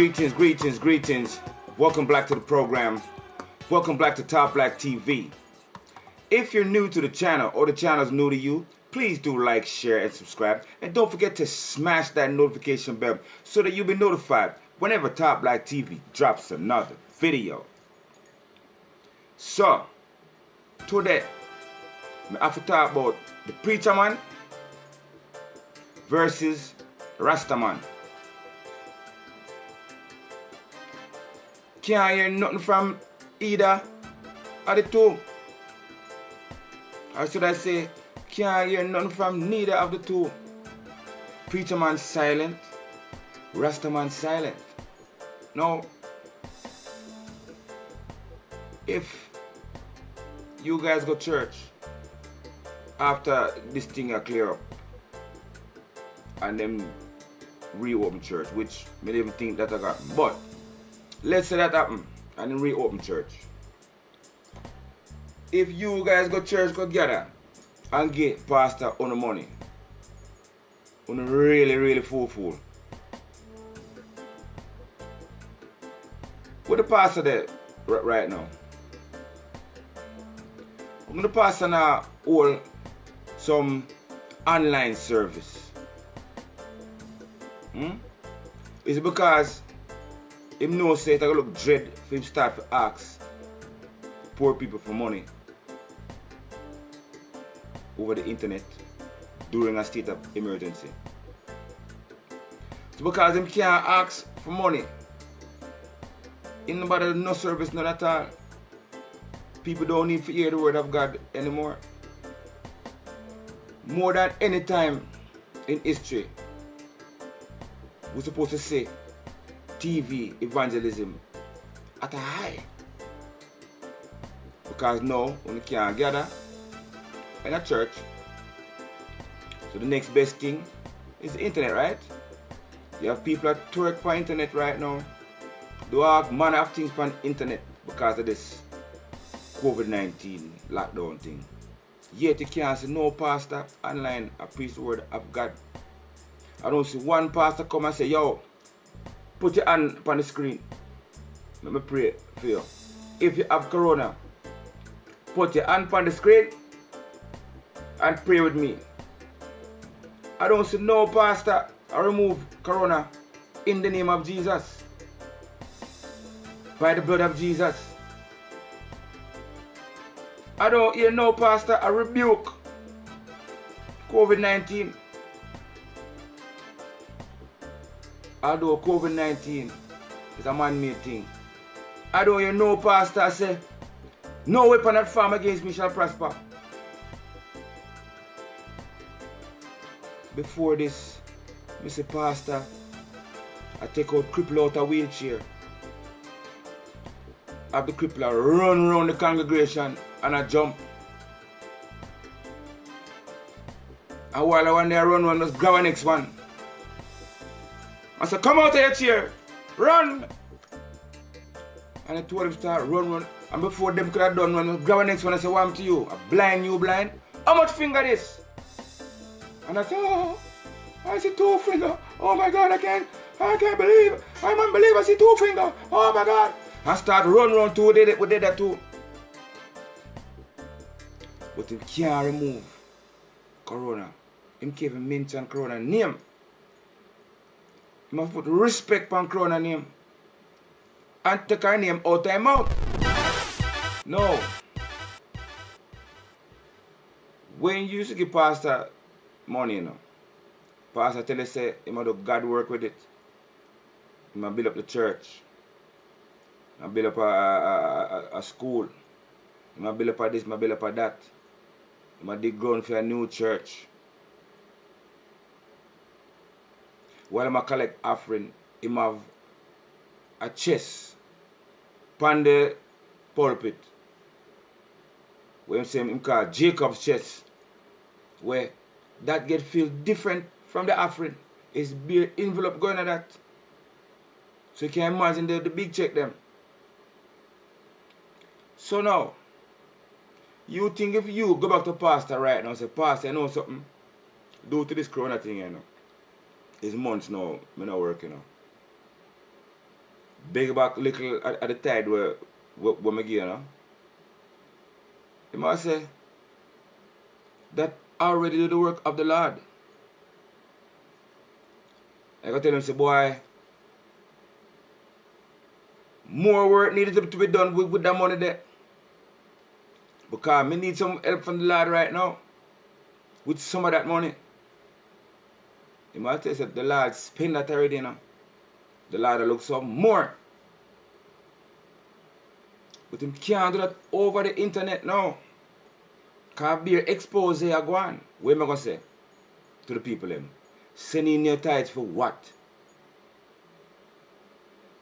Greetings. Welcome back to the program. Welcome back to Top Black TV. If you're new to the channel or the channel is new to you, please do like, share, and subscribe. And don't forget to smash that notification bell so that you'll be notified whenever Top Black TV drops another video. So, today, I have to talk about the preacher man versus Rastaman. Can't hear nothing from either of the two. Or should I say, can't hear nothing from neither of the two. Preacher man silent, Rastaman silent. Now, if you guys go to church after this thing are clear up and then reopen church, which I don't even think that I got, but let's say that happen and then reopen church. If you guys go to church together and get pastor on the money, on a really full. What the pastor there right now? I'm gonna pastor now hold some online service. Is it because him know say it look dread for him start to ask poor people for money over the internet during a state of emergency? It's because him can't ask for money. In nobody no service none at all. People don't need to hear the word of God anymore. More than any time in history, we're supposed to say TV evangelism at a high. Because now, when you can't gather in a church, so the next best thing is the internet, right? You have people that twerk for internet right now. Do all manner of things for internet because of this COVID-19 lockdown thing. Yet you can't see no pastor online a preach the word of God. I don't see one pastor come and say, yo, put your hand upon the screen. Let me pray for you. If you have corona, put your hand upon the screen and pray with me. I don't see no pastor remove corona in the name of Jesus. By the blood of Jesus. I don't hear no pastor rebuke COVID-19. Although COVID-19 is a man-made thing. I don't hear no pastor say, no weapon that form against me shall prosper. Before this, Mr. Pastor, I take out cripple out a wheelchair. Have the crippler run around the congregation and I jump. And while I went there run, just grab the next one. I said, come out of your chair, run! And I told him start run. And before them could have done one, grab the next one. I said, what happened to you? I blind you blind? How much finger this? And I said, oh, I see 2 finger. Oh my God, I can't believe. I'm unbelievable, I see 2 finger. Oh my God. I start run too, we did that too. But him can't remove corona. Him can't even mention corona name. He must put respect on corona name. And take her name out of him out. No. When you used to give pastor money, you know, pastor tell you say, he must do God work with it. He must build up the church. I build up a school. I build up this, I build up that. I dig ground for a new church. While I collect offering, I have a chest on the pulpit. Where I'm saying him called Jacob's chest. Where that get feel different from the offering. It's beer envelope going at that. So you can imagine the big check them. So now, you think if you go back to pastor right now and say, Pastor, you know something? Due to this corona thing, you know. It's months now, I'm not working now. big back little at the tide where me give, you know. You must say that already do the work of the Lord. I gotta tell him, say, boy, more work needed to be done with that money there. Because me need some help from the Lord right now with some of that money. You might say that the Lord spend that already, you know. The Lord looks for more. But him can't do that over the internet now. Because be expose here go on. What am I going to say to the people them? Send in your tithes for what?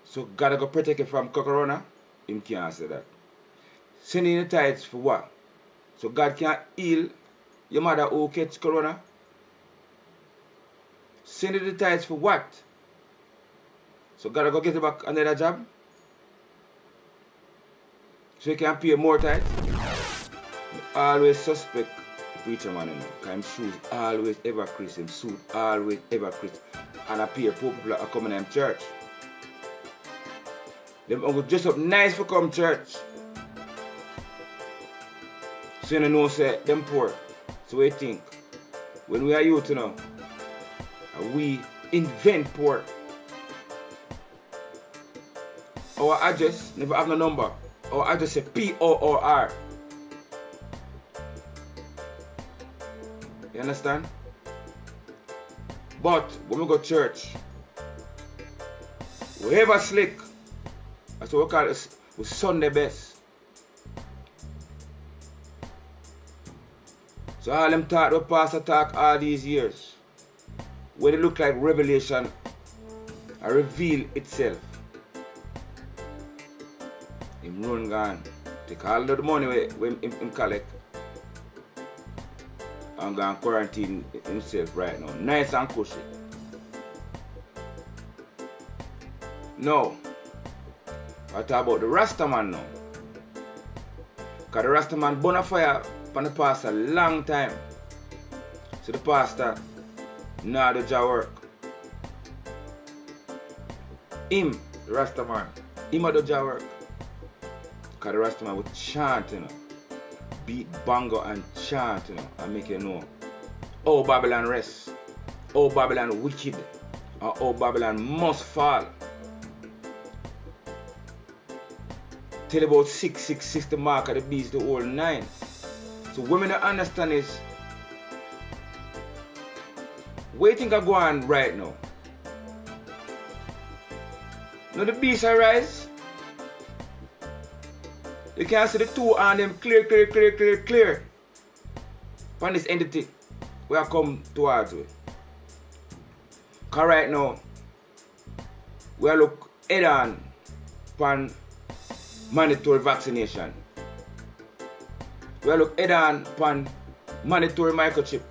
So God go protect you from corona? Him can't say that. Send in your tithes for what? So God can't heal your mother who catch corona? Send in the tithes for what? So God go get you back another job? So you can pay more tithes? Always suspect the preacher man, you know. Because his shoes always ever crease. His suit always ever crease. And I pay poor people are coming in church. Them uncle dress up nice for come church. So you know say them poor. So we think when we are youth, you know, we invent poor. Our address never have no number. Our address say POOR. You understand? But when we go to church, whoever slick, that's what we call it, we Sunday best. So all them talk, the pastor talk all these years, when it look like revelation, I reveal itself. Him run gone, take all the money when him collect, and go and quarantine himself right now. Nice and cushy. No. I talk about the Rastaman now. Because the Rastaman burn a fire for the pastor a long time. So the pastor now do job work. Him, the Rastaman, him do job work. Because the Rastaman would chant, you know. Beat bongo and chant, you know, and make you know. Oh, Babylon rest. Oh, Babylon wicked. Or oh, Babylon must fall. Tell about 666 the mark of the beast, the whole 9. So women don't understand is what you think are going on right now? Now the beast arise. You can see the two on them clear. From this entity we have come towards it. Because right now we are look head on upon mandatory vaccination. We are look head on upon mandatory microchip.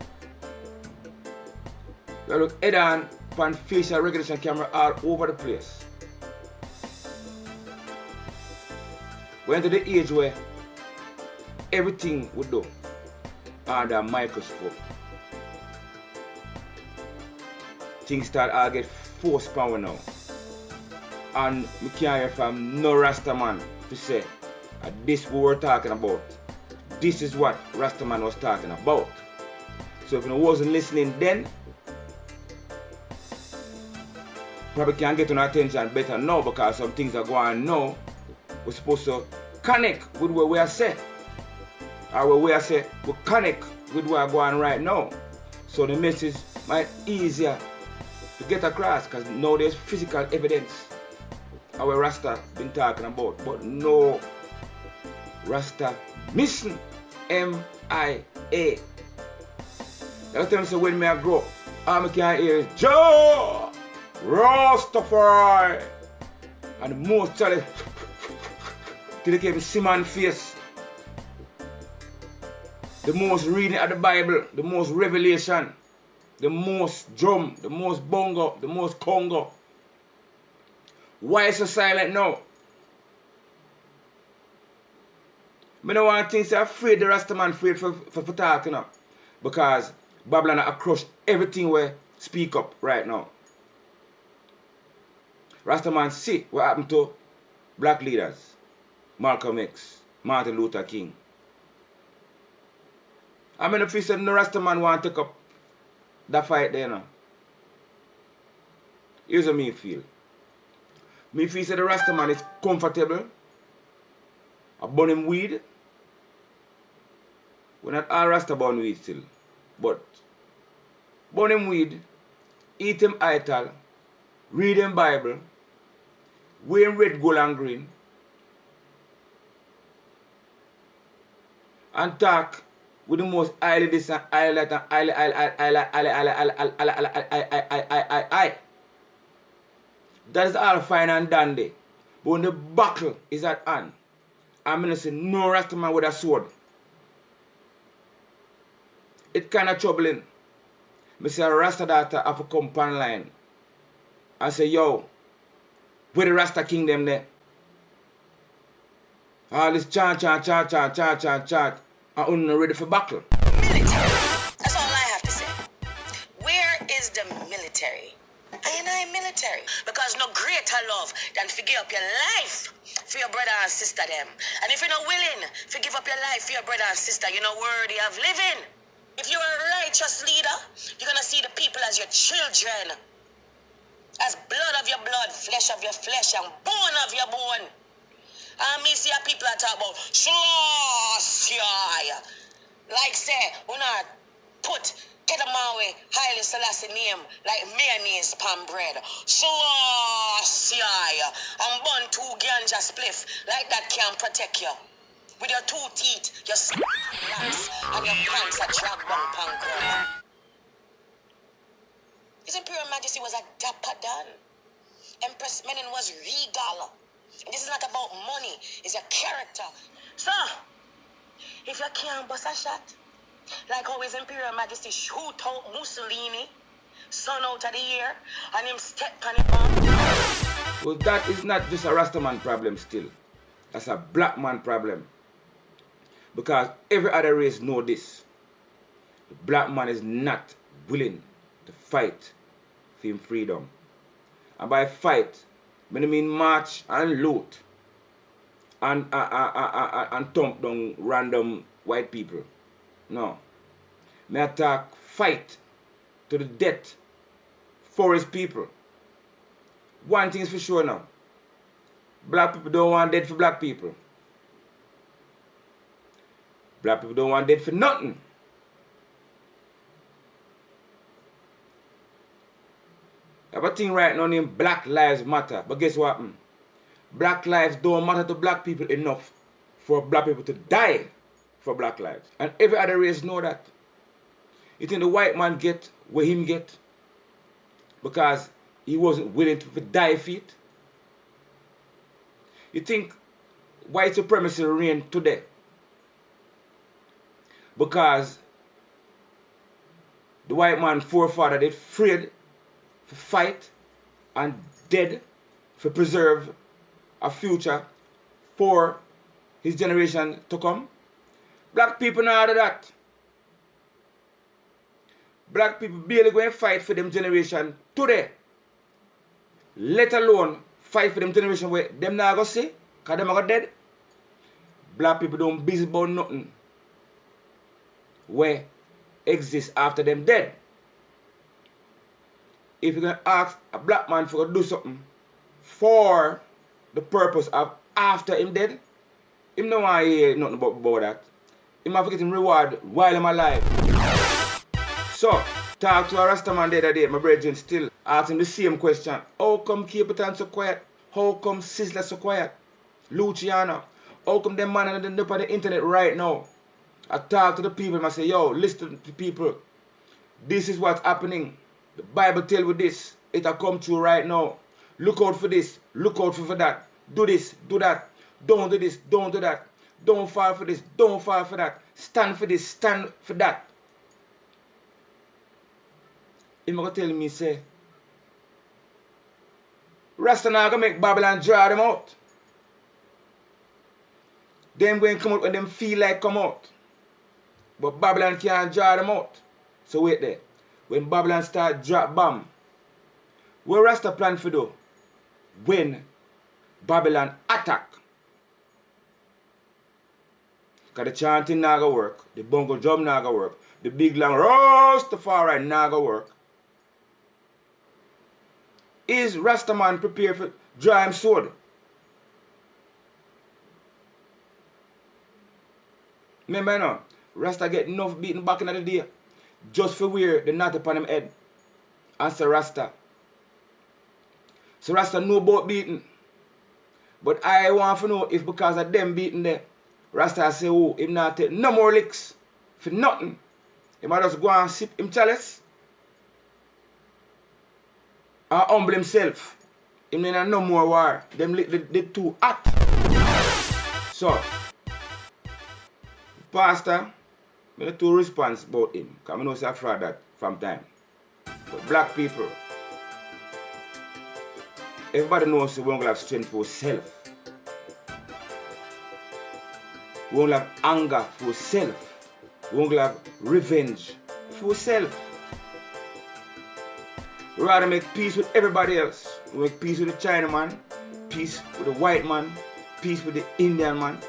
We are look head on upon facial recognition camera all over the place. We enter the age where everything we do under a microscope. Things start to get force power now. And we can't hear from no Rastaman to say this we were talking about. This is what Rastaman was talking about. So if you wasn't listening then, probably can't get on attention better now because some things are going on now. We're supposed to connect with what we are saying. Or what we are saying, we connect with what are going on right now. So the message might be easier to get across because now there's physical evidence of what Rasta been talking about. But no Rasta missing M-I-A. That's time so when I grow up, all I can hear is Joe Rastafari. And the most challenge till they came Simon face. The most reading of the Bible, the most revelation, the most drum, the most bongo, the most congo. Why so silent now? I don't want to think so afraid the Rastaman afraid for talking up. Because Babylon have crushed everything we speak up right now. Rastaman see what happened to black leaders. Malcolm X, Martin Luther King. I mean, if he said no Rastaman want to take up that fight there now. Here's what me feel. Me feel say the Rastaman is comfortable. I burn him weed. We're not all Rasta burn weed still. But burn him weed, eat him ital, read him Bible, wear him red, gold and green, and talk with the most highly this and highly that and highly. That is all fine and dandy. But when the battle is at hand, I'm going to say no Rastaman with a sword. It's kind of troubling. I say a Rasta daughter have to come pan line and say, yo, where the Rasta kingdom there? All this chant, and I'm ready for battle. Military. That's all I have to say. Where is the military? I am military. Because no greater love than to give up your life for your brother and sister them. And if you're not willing to give up your life for your brother and sister, you're not worthy of living. If you're a righteous leader, you're going to see the people as your children. As blood of your blood, flesh of your flesh, and bone of your bone. And me see people that talk about Selassie. Like say, when I put Kedamawe Haile Selassie name like mayonnaise pan bread. Selassie. And bun 2 ganja spliff like that can protect you. With your 2 teeth, your slacks, and your pants are drag bang pan ground. His Imperial Majesty was a dapper dan. Empress Menen was regal. And this is not about money, it's your character. So, if you can't bust a shot, like how His Imperial Majesty shoot out Mussolini, son out of the year, and him step on it on. Well, that is not just a Rastaman problem still. That's a black man problem. Because every other race know this. The black man is not willing to fight for him freedom. And by fight, I mean march and loot and thump down random white people. No. Me attack fight to the death for his people. One thing is for sure now. Black people don't want dead for black people. Black people don't want dead for nothing. I have a thing right now named Black Lives Matter. But guess what? Black lives don't matter to black people enough for black people to die for black lives. And every other race know that. You think the white man get what him get because he wasn't willing to die for it? You think white supremacy reign today because the white man forefather did afraid to fight and dead to preserve a future for his generation to come? Black people know how to do that. Black people barely going to fight for them generation today. Let alone fight for them generation where them not going to see because them are dead. Black people don't busy about nothing where exists after them dead. If you're going to ask a black man for to do something for the purpose of after him dead, him no want to hear nothing about that. Him have to get him reward while I'm alive. So, talk to a Rastaman the other day, my brethren still ask him the same question. How come Capleton so quiet? How come Sizzla so quiet? Luciano? How come them man on the internet right now? I talk to the people and I say, yo, listen to people. This is what's happening. The Bible tell you this. It'll come true right now. Look out for this. Look out for that. Do this. Do that. Don't do this. Don't do that. Don't fall for this. Don't fall for that. Stand for this. Stand for that. He's going to tell me, say, Rasta now going to make Babylon draw them out. Them going to come out when them feel like come out. But Babylon can't draw them out. So wait there. When Babylon start drop bomb, what Rasta plan for do? when Babylon attack. Because the chanting not gonna work, the bongo drum not gonna work, the big long Rastafari not gonna work. Is Rastaman prepared for draw him sword? Remember you know, Rasta get enough beaten back in the day just for wear the knot upon him head and say Rasta. So Rasta know about beating. But I want to know if because of them beating there, Rasta say, oh, him not take no more licks for nothing. He might just go and sip him chalice and humble himself. Him need no more war. Them they too hot. So, Pastor, I have two response about him. Because I know I've heard that from time. But black people, everybody knows we won't have strength for self. We won't have anger for self. We won't have revenge for self. We rather make peace with everybody else. We make peace with the Chinaman, peace with the white man, peace with the Indian man,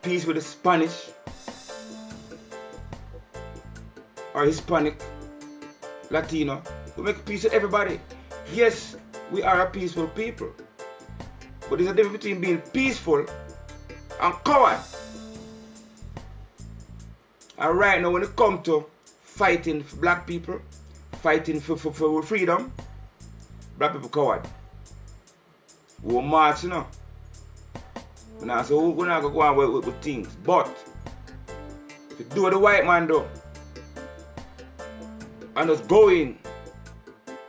peace with the Spanish or Hispanic, Latino. We make peace with everybody. Yes, we are a peaceful people. But there's a difference between being peaceful and coward. And right now when it comes to fighting for black people, fighting for freedom, black people coward. We will march, you know. So we're not going to go on with things. But if you do what the white man do, and just go in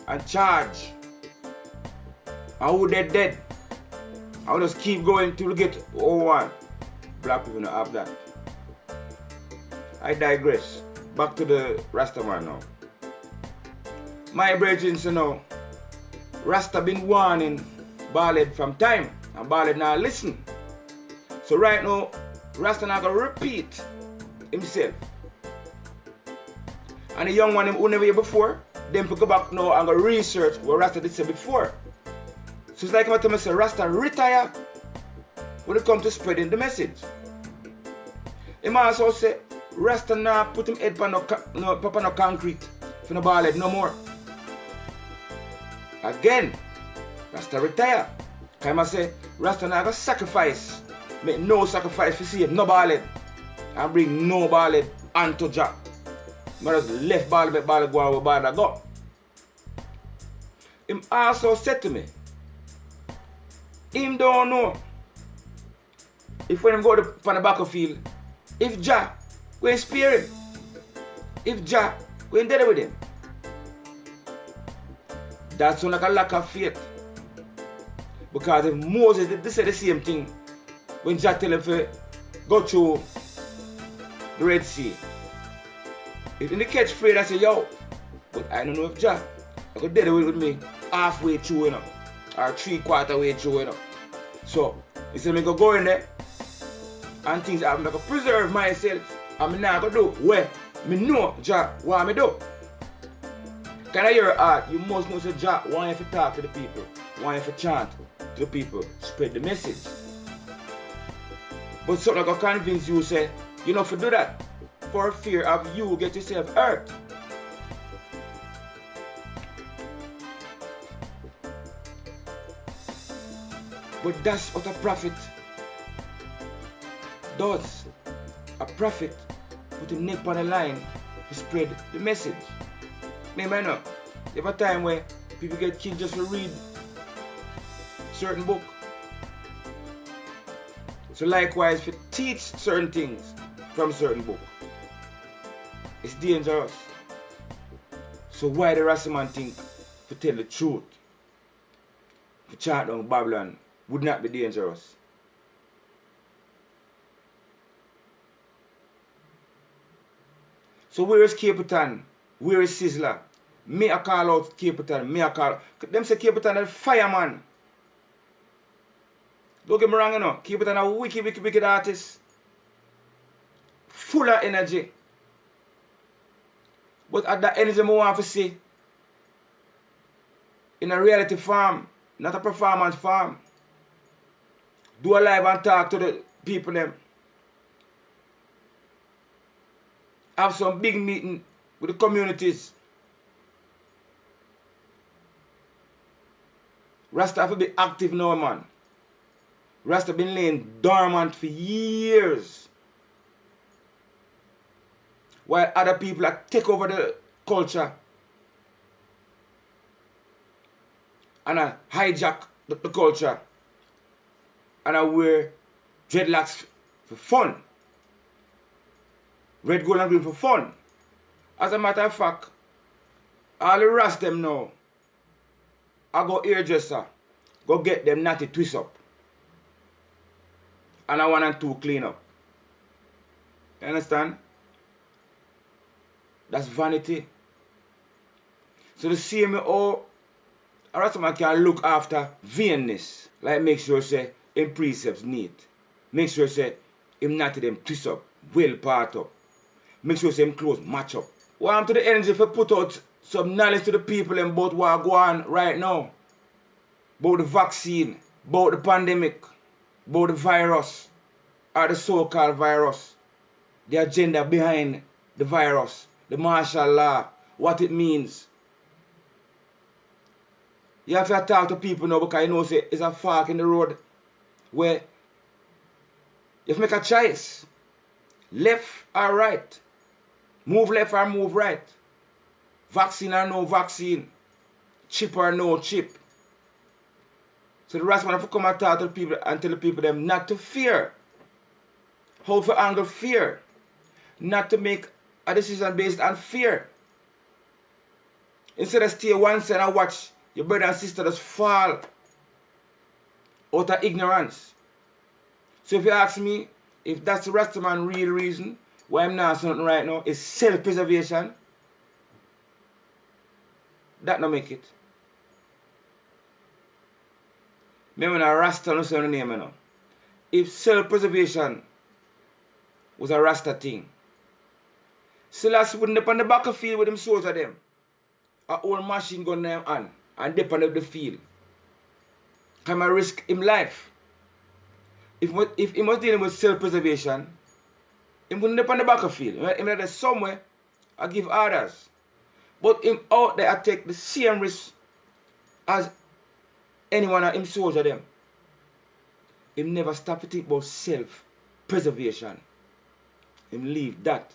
and charge, and who dead, and we just keep going till we get one. Black people don't have that. I digress. Back to the Rastaman now. My brethren, you know, Rasta been warning Ballad from time, and Ballad now listen. So right now, Rasta now gonna repeat himself. And the young one who never hear before, them to go back now and go research what Rasta did say before. So it's like I'm telling myself, Rasta retire when it comes to spreading the message. Him also say, Rasta now put him head on no concrete for no Ballad no more. Again, Rasta retire. Because I say, Rasta now go sacrifice. Make no sacrifice for save no Ballad. And bring no Ballad onto Jah. I just left Ballad, make Ballad go on where Ballad go. Him also said to me, him don't know if when him go to the battlefield, if Jah go spare him, if Jah go dead with him. That's like a lack of faith. Because if Moses did say the same thing when Jah tell him to go through the Red Sea. If in the catch afraid, I say, yo, but I don't know if Jah go dead with me halfway through, you know, or 3/4 way through, you know. So, he said, I go in there and things happen. I go preserve myself and I not go do where me know Jah what me do. Can I hear your heart? You must know that Jah want you to talk to the people, want you to chant to the people, spread the message. But something like convince you say, you know, to do that for fear of you get yourself hurt. But that's what a prophet does. A prophet put his neck on the line to spread the message. Remember, you know, there was a time where people get killed just to read certain book. So likewise, if you teach certain things from certain book, it's dangerous. So why the Rastaman think to tell the truth, to chant down Babylon would not be dangerous? So where is Capleton? Where is Sizzla? Me a call out Capleton, me a call. Them say Capleton is fireman. Don't get me wrong, you know. Capleton a wicked artist. Full of energy. But at that energy I want to see in a reality form Not a performance farm. Do a live and talk to the people them. Have some big meeting with the communities. Rasta have to be active now, man. Rasta been laying dormant for years. While other people like take over the culture and hijack the culture and wear dreadlocks for fun. Red, gold and green for fun. As a matter of fact, all the rest them now, I go hairdresser, go get them natty twist up. And I 1 and 2 clean up. You understand? That's vanity. So the same all a Rastaman can look after vainness. Like make sure say him precepts neat. Make sure say him natty them twist up, well part up. Make sure say him clothes match up. Want to the energy for put out some knowledge to the people about what go on right now. About the vaccine, about the pandemic, about the virus, or the so-called virus. The agenda behind the virus, the martial law, what it means. You have to talk to people now because you know say it's a fork in the road where you have to make a choice. Left or right. Move left or move right. Vaccine or no vaccine. Chip or no chip. So the Rastaman have to come and talk to the people and tell the people them not to fear. How to angle fear. Not to make a decision based on fear. Instead of stay one side and watch your brother and sister just fall out of ignorance. So if you ask me if that's the Rastaman real reason why I'm not saying nothing right now is self-preservation, that no make it. Me when a Rasta no say the name, you know. If self-preservation was a Rasta thing, Silas wouldn't up on the back of field with them soldiers of them. A old machine gun them on and dip on the field. Can I risk him life? If he was dealing with self-preservation, he wouldn't dip on the back of field. He might have somewhere I give orders. But him out there I take the same risk as anyone of him soldier them. Him never stop to think about self-preservation. Him leave that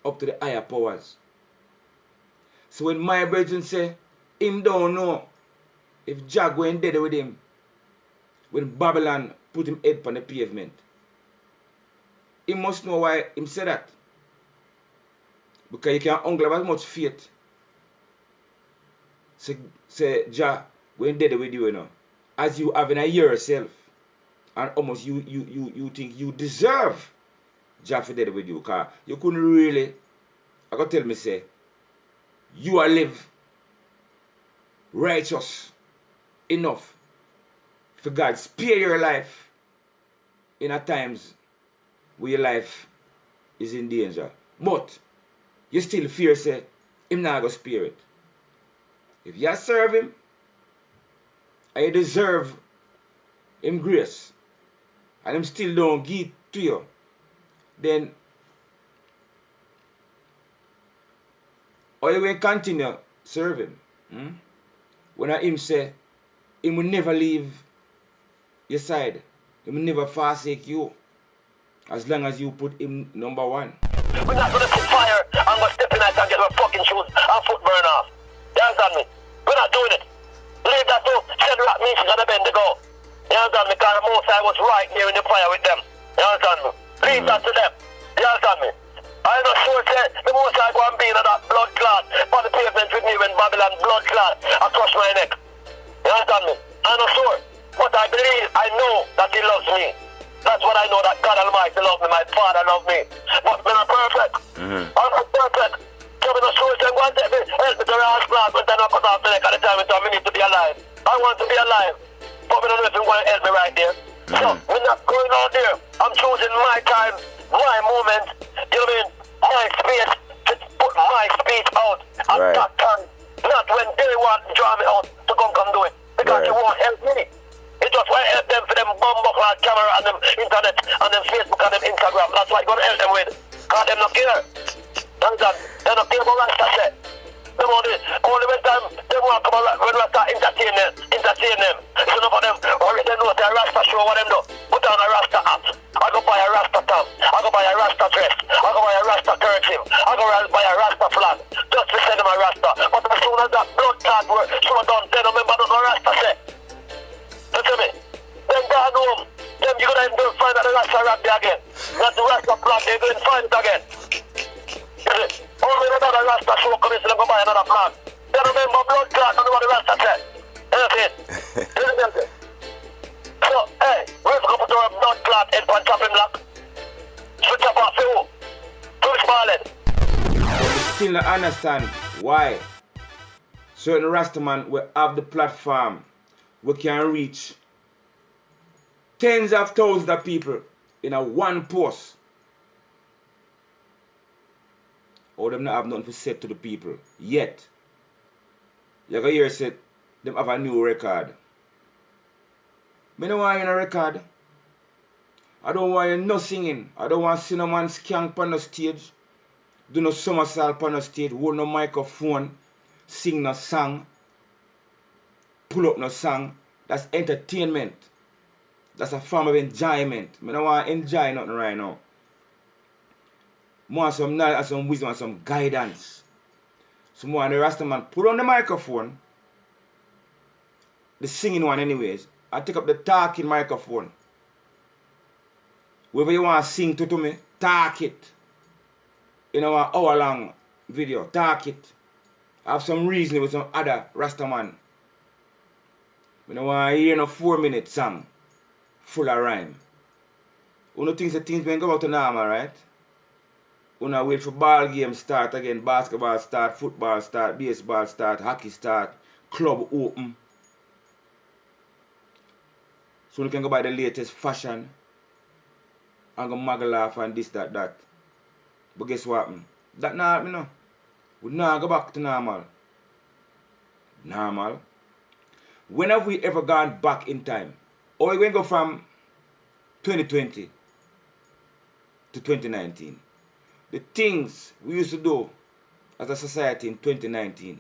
up to the higher powers. So when my brethren say, him don't know if Jah went dead with him, when Babylon put him head on the pavement, he must know why him say that. Because you can't ungle as much faith. Say Jah went dead with you, you know, as you have in a year yourself. And almost you think you deserve Jah for dead with you. Because you couldn't really, I gotta tell me say, you are live righteous enough for God spare your life in a times where your life is in danger. But you still fear say him not gonna spare it. If you serve him and you deserve him grace and him still don't give to you, then or you will continue serving. When him say, he will never leave your side. He will never forsake you. As long as you put him number one. We're not going to put fire and go step in and get our fucking shoes and foot burn off. You understand me? We're not doing it. Leave that to Shadrach, Meshach and Abednego. You understand me? Because Moses was right there in the fire with them. You understand me? Leave that to them. You understand me? I'm not sure that the Moses go and be in that blood clot on the pavement with me when Babylon blood clot I crush my neck. You understand me? I'm not sure. But I believe, I know that he loves me. That's what I know, that God Almighty loves me, my Father loves me. But I'm not perfect. I'm not perfect. So I'm not sure if I'm going to help me to rise class when I'm not cut off the neck at the time when I need to be alive. I want to be alive. But I don't know if you're going to help me right there. So we're not going out there. I'm choosing my time, my moment, you know what I mean? My space to put my speech out at that time. Not when they want to draw me out to come do it. Because won't help me. It just want to help them for them bumbuckler camera and them internet and them Facebook and them Instagram. That's what you're going to help them with. Because them not care. Understand? They not care about Rasta say. Them only when time they want to come around when Rasta entertain them. So enough of them already they know that Rasta show what them do. Put on a Rasta hat. I go buy a Rasta top. I go buy a Rasta dress. I go buy a Rasta kerchief. I go buy a Rasta flag. Just to send them a Rasta. But as soon as that blood clot work, so done, they don't remember what Rasta say. You see me? Them gone home. Them you gonna even find that the Rasta rap there again. Not the Rasta flag, they're going to find it again. You see? Only another Rasta show come in, so they go buy another flag. They don't remember blood clot, don't know what the Rasta say. You see? You see? So, hey, we're going to put our blood clot in one chopping block. Switch up off you. Push Marley. I still don't understand why certain Rastaman will have the platform we can reach tens of thousands of people in a one post. Or them not have nothing to say to the people yet. You can hear say them have a new record. Me don't want you in a record. I don't want you no singing. I don't want to see no man skank on the stage. Do no somersault on the stage. Hold no microphone. Sing no song. Pull up no song. That's entertainment. That's a form of enjoyment. I don't want to enjoy nothing right now. More some knowledge and some wisdom and some guidance. So more on the Rastaman put on the microphone. The singing one anyways. I take up the talking microphone. Wherever you want to sing to me, talk it. In our hour-long video, talk it. I have some reasoning with some other Rastaman. We don't want to hear no 4-minute song full of rhyme. Uno thinks the things when go out to normal, right? Uno wait for ball game start again, basketball start, football start, baseball start, hockey start, club open. So you can go buy the latest fashion and go muggle off and this, that. But guess what? That not happen, no. We now go back to normal. Normal. When have we ever gone back in time? Or we going to go from 2020 to 2019? The things we used to do as a society in 2019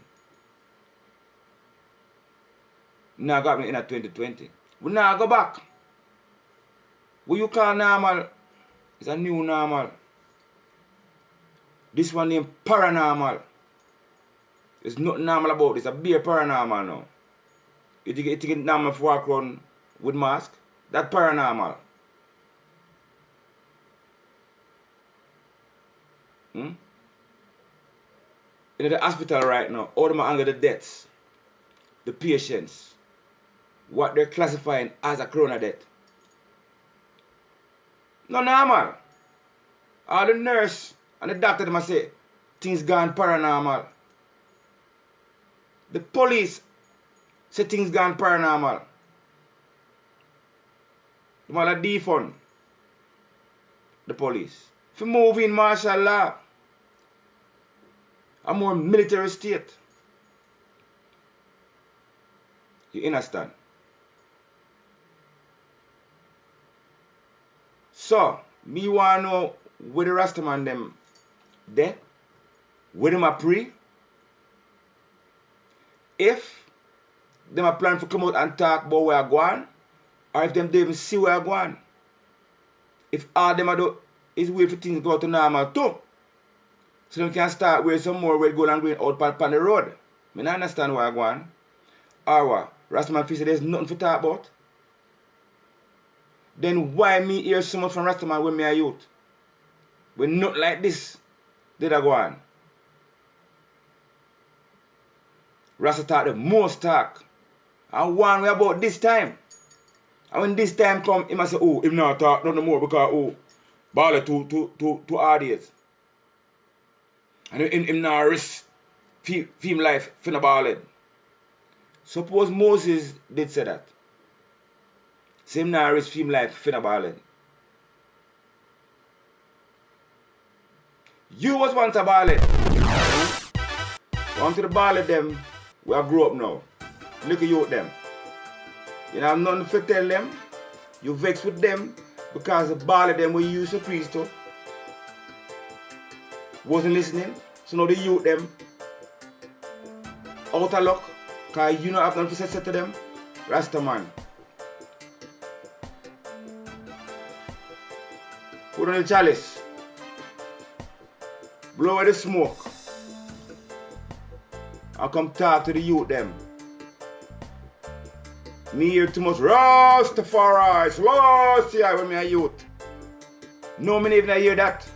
now got me in 2020. We now go back. What you call normal is a new normal. This one named paranormal. There's nothing normal about it. It's a bare paranormal now. You think it's normal for walk around with mask? That's paranormal. In the hospital right now, all them are under the deaths. The patients. What they're classifying as a corona death. No normal. All the nurse and the doctor them say things gone paranormal. The police say things gone paranormal. Them all a defund the police. If you move in martial law, a more military state. You understand? So, me want to know where the Rastaman them there, where them a pray, if them a plan to come out and talk about where I go on, or if them don't even see where I go on. If all them a do is wait for things to go to normal too, so them can start where some more where going and going out on the road. I don't understand where I go on. Or what? Rastaman feel say there's nothing to talk about. Then why me hear so much from Rastaman when me a youth? When not like this did I go on? Rasta talk the most talk. And one way about this time. And when this time come, he must say, oh, him not talk no more because oh, Marley too hard years. And him not risk film life finna Marley. Suppose Moses did say that. Same now risk film life finna Marley. You was once a Marley. Onto the Marley them, we are grow up now. Look at you at them. You don't have nothing to tell them. You vex with them because the ball of them we used to preach to wasn't listening. So now the youth them out of luck because you don't have nothing to say to them. Rastaman. Put on the chalice. Blow away the smoke. I come talk to the youth them. Me hear too much Rastafari, Selassie when me a youth. No me even hear that.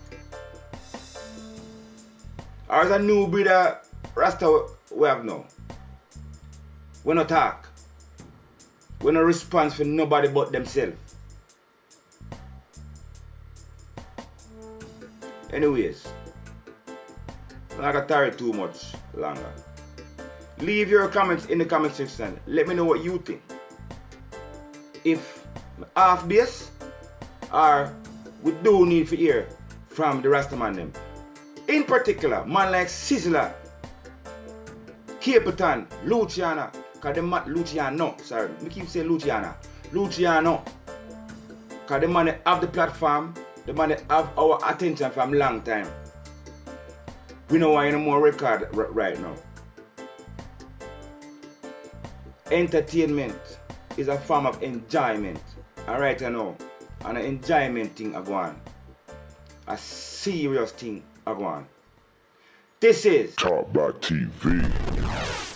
Or is a new breed of Rasta we have now. We no talk. We no response for nobody but themselves. Anyways, I'm not gonna tarry too much longer. Leave your comments in the comment section. Let me know what you think. If half base or we do need to hear from the Rastaman them. In particular, man like Sizzla, Capleton, Luciano, cause the man Luciano, sorry, me keep saying Luciano, cause the man have the platform, the man have our attention from long time. We know why no more record right now. Entertainment is a form of enjoyment. Alright, I know. And an enjoyment thing I go on. A serious thing I go on. This is Talk Back TV.